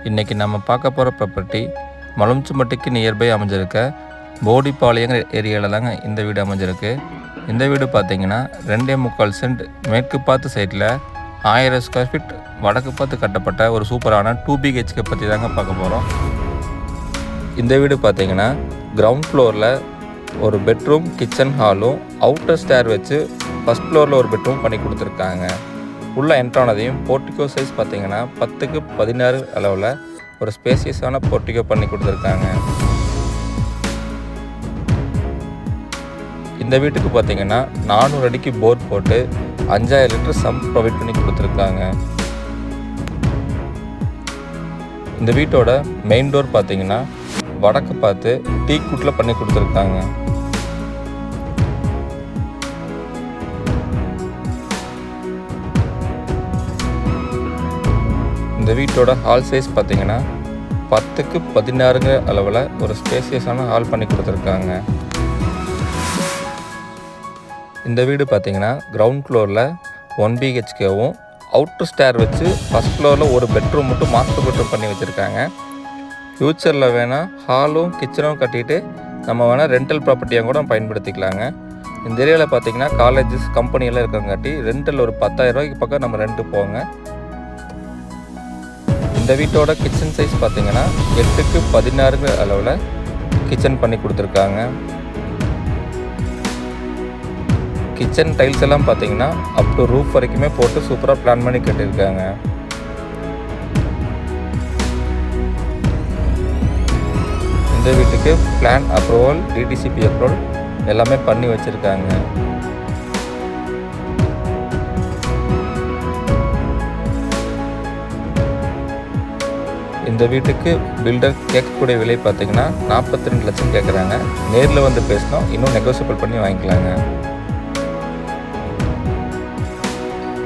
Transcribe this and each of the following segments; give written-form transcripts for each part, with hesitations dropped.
இன்றைக்கி நம்ம பார்க்க போகிற ப்ராப்பர்ட்டி மலம்சும்பட்டிக்கு நியர்பை அமைஞ்சிருக்க போடிப்பாளையங்கிற ஏரியாவில் தாங்க இந்த வீடு அமைஞ்சிருக்கு. இந்த வீடு பார்த்திங்கன்னா 2.25 சென்ட் மேற்கு பார்த்து சைட்டில் 1000 ஸ்கொயர் ஃபீட் வடக்கு பார்த்து கட்டப்பட்ட ஒரு சூப்பரான 2 BHK பற்றி தாங்க பார்க்க போகிறோம். இந்த வீடு பார்த்திங்கன்னா கிரவுண்ட் ஃப்ளோரில் ஒரு பெட்ரூம் கிச்சன் ஹாலும் அவுட்டர் ஸ்டேர் வச்சு ஃபஸ்ட் ஃப்ளோரில் ஒரு பெட்ரூம் பண்ணி கொடுத்துருக்காங்க. உள்ளே என்ட்ரானதையும் போர்ட்டிகோ சைஸ் பார்த்திங்கன்னா 10க்கு 16 அளவில் ஒரு ஸ்பேசியஸான போர்ட்டிகோ பண்ணி கொடுத்துருக்காங்க. இந்த வீட்டுக்கு பார்த்திங்கன்னா 400 அடிக்கு போர் போட்டு 5000 லிட்டர் சம்ப் ப்ரொவைட் பண்ணி கொடுத்துருக்காங்க. இந்த வீட்டோட மெயின் டோர் பார்த்திங்கன்னா வடக்கு பார்த்து டீக்குட்டில் பண்ணி கொடுத்துருக்காங்க. இந்த வீட்டோட ஹால் சைஸ் பார்த்திங்கன்னா 10க்கு 16 அளவில் ஒரு ஸ்பேசியஸான ஹால் பண்ணி கொடுத்துருக்காங்க. இந்த வீடு பார்த்திங்கன்னா கிரவுண்ட் ஃப்ளோரில் 1 BHKவும் அவுட்டர் ஸ்டேர் வச்சு ஃபஸ்ட் ஃப்ளோரில் ஒரு பெட்ரூம் மட்டும் மாஸ்டர் பெட்ரூம் பண்ணி வச்சுருக்காங்க. ஃப்யூச்சரில் வேணால் ஹாலும் கிச்சனும் கட்டிட்டு நம்ம வேணால் ரெண்டல் ப்ராப்பர்ட்டியாக கூட பயன்படுத்திக்கலாங்க. இந்த ஏரியாவில் பார்த்திங்கன்னா காலேஜஸ் கம்பெனியெல்லாம் இருக்கிறங்காட்டி ரெண்டல் ஒரு 10,000 ரூபாய்க்கு பக்கம் நம்ம ரெண்ட்டு போங்க. இந்த வீட்டோட கிச்சன் சைஸ் பார்த்திங்கன்னா 8க்கு 16 அளவில் கிச்சன் பண்ணி கொடுத்துருக்காங்க. கிச்சன் டைல்ஸ் எல்லாம் பார்த்திங்கன்னா அப் டு ரூஃப் வரைக்குமே போட்டு சூப்பராக பிளான் பண்ணி கட்டியிருக்காங்க. இந்த வீட்டுக்கு பிளான் அப்ரூவல் DTCP அப்ரூவல் எல்லாமே பண்ணி வச்சுருக்காங்க. இந்த வீட்டுக்கு பில்டர் கேட்கக்கூடிய விலை பார்த்திங்கன்னா 42 லட்சம் கேட்குறாங்க. நேரில் வந்து பேசினோம், இன்னும் நெகோசியபிள் பண்ணி வாங்கிக்கலாங்க.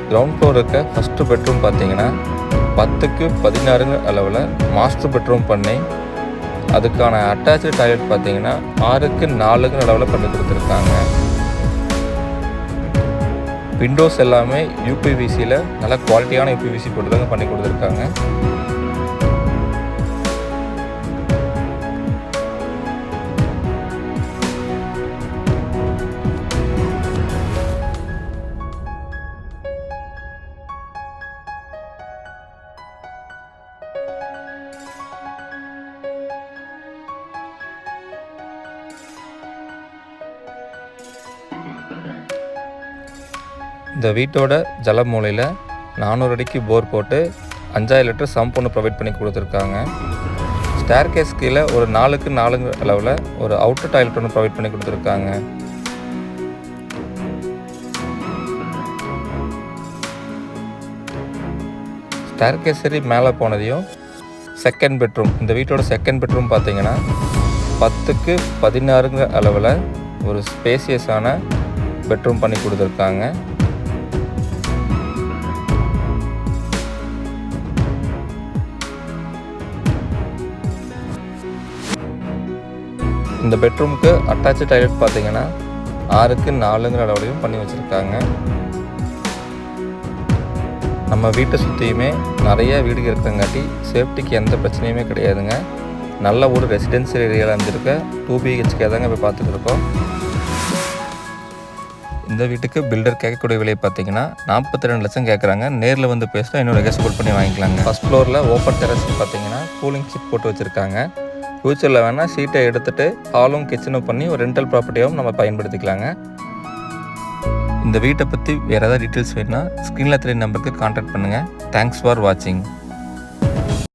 கிரவுண்ட் ஃப்ளோர் இருக்க ஃபஸ்ட்டு பெட்ரூம் பார்த்திங்கன்னா 10க்கு 16 அளவில் மாஸ்டர் பெட்ரூம் பண்ணி அதுக்கான அட்டாச்சு டாய்லெட் பார்த்திங்கன்னா 6க்கு 4 அளவில் பண்ணி கொடுத்துருக்காங்க. விண்டோஸ் எல்லாமே UPVCயில் நல்ல குவாலிட்டியான UPVC போட்டு தாங்க பண்ணி கொடுத்துருக்காங்க. இந்த வீட்டோட ஜலமூலையில் 400 அடிக்கு போர் போட்டு 5000 லிட்டர் சம்ப் ஒன்று ப்ரொவைட் பண்ணி கொடுத்துருக்காங்க. ஸ்டேர் கேஸ் கீழே ஒரு 4க்கு 4 அளவில் ஒரு அவுட்டர் டாய்லெட் ஒன்று ப்ரொவைட் பண்ணி கொடுத்துருக்காங்க. ஸ்டேர் கேஸ் சரி மேலே போனதையும் செகண்ட் பெட்ரூம், இந்த வீட்டோட செகண்ட் பெட்ரூம் பார்த்திங்கன்னா 10க்கு 16 அளவில் ஒரு ஸ்பேசியஸான பெட்ரூம் பண்ணி கொடுத்துருக்காங்க. இந்த பெட்ரூமுக்கு அட்டாச்சு டாய்லெட் பார்த்திங்கன்னா 6க்கு 4 அளவுலையும் பண்ணி வச்சுருக்காங்க. நம்ம வீட்டை சுற்றியுமே நிறைய வீடுகள் இருக்கிறங்காட்டி சேஃப்டிக்கு எந்த பிரச்சனையுமே கிடையாதுங்க. நல்ல ஒரு ரெசிடென்சியல் ஏரியாவில் இருந்திருக்க 2 BHK தாங்க போய் பார்த்துட்டு இருக்கோம். இந்த வீட்டுக்கு பில்டர் கேட்கக்கூடிய விலை பார்த்திங்கன்னா 42 லட்சம் கேட்குறாங்க. நேரில் வந்து பேசினா இன்னும் நெகோசியபிள் பண்ணி வாங்கிக்கலாங்க. ஃபஸ்ட் ஃப்ளோரில் ஓப்பன் டெரஸ் பார்த்திங்கன்னா கூலிங் ஷீட் போட்டு வச்சுருக்காங்க. ஃப்யூச்சரில் வேணால் ஷீட்டை எடுத்துகிட்டு ஹாலும் கிச்சனும் பண்ணி ஒரு ரெண்டல் ப்ராப்பர்ட்டியாகவும் நம்ம பயன்படுத்திக்கலாங்க. இந்த வீட்டை பற்றி வேறு ஏதாவது டீட்டெயில்ஸ் வேணுன்னா ஸ்க்ரீனில் 3 நம்பருக்கு கான்டாக்ட் பண்ணுங்கள். தேங்க்ஸ் ஃபார் வாட்சிங்.